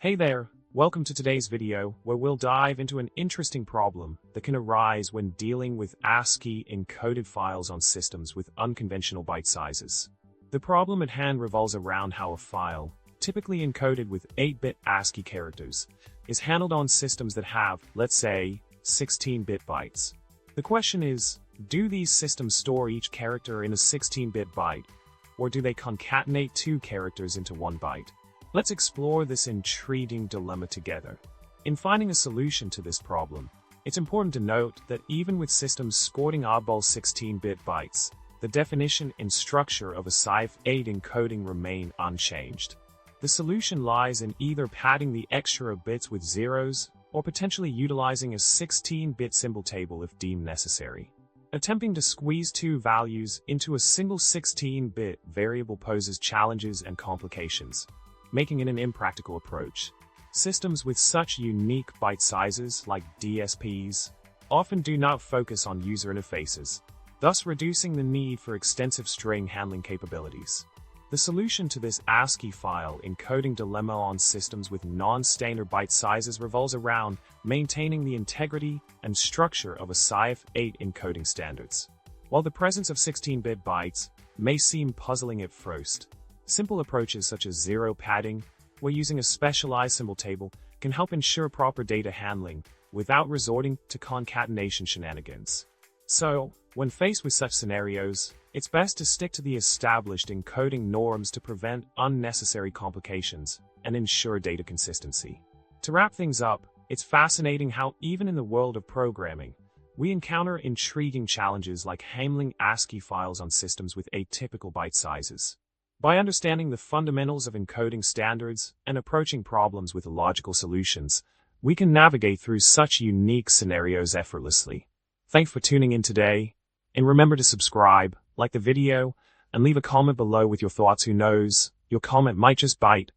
Hey there, welcome to today's video where we'll dive into an interesting problem that can arise when dealing with ASCII encoded files on systems with unconventional byte sizes. The problem at hand revolves around how a file, typically encoded with 8-bit ASCII characters, is handled on systems that have, let's say, 16-bit bytes. The question is, do these systems store each character in a 16-bit byte, or do they concatenate two characters into one byte? Let's explore this intriguing dilemma together. In finding a solution to this problem, it's important to note that even with systems sporting oddball 16-bit bytes, the definition and structure of ASCII 8 encoding remain unchanged. The solution lies in either padding the extra bits with zeros, or potentially utilizing a 16-bit symbol table if deemed necessary. Attempting to squeeze two values into a single 16-bit variable poses challenges and complications, making it an impractical approach. Systems with such unique byte sizes, like DSPs, often do not focus on user interfaces, thus reducing the need for extensive string handling capabilities. The solution to this ASCII file encoding dilemma on systems with non-standard byte sizes revolves around maintaining the integrity and structure of ASCII 8 encoding standards. While the presence of 16-bit bytes may seem puzzling at first, simple approaches such as zero padding, where using a specialized symbol table, can help ensure proper data handling without resorting to concatenation shenanigans. So, when faced with such scenarios, it's best to stick to the established encoding norms to prevent unnecessary complications and ensure data consistency. To wrap things up, it's fascinating how even in the world of programming, we encounter intriguing challenges like handling ASCII files on systems with atypical byte sizes. By understanding the fundamentals of encoding standards and approaching problems with logical solutions, we can navigate through such unique scenarios effortlessly. Thanks for tuning in today, and remember to subscribe, like the video, and leave a comment below with your thoughts. Who knows, your comment might just bite.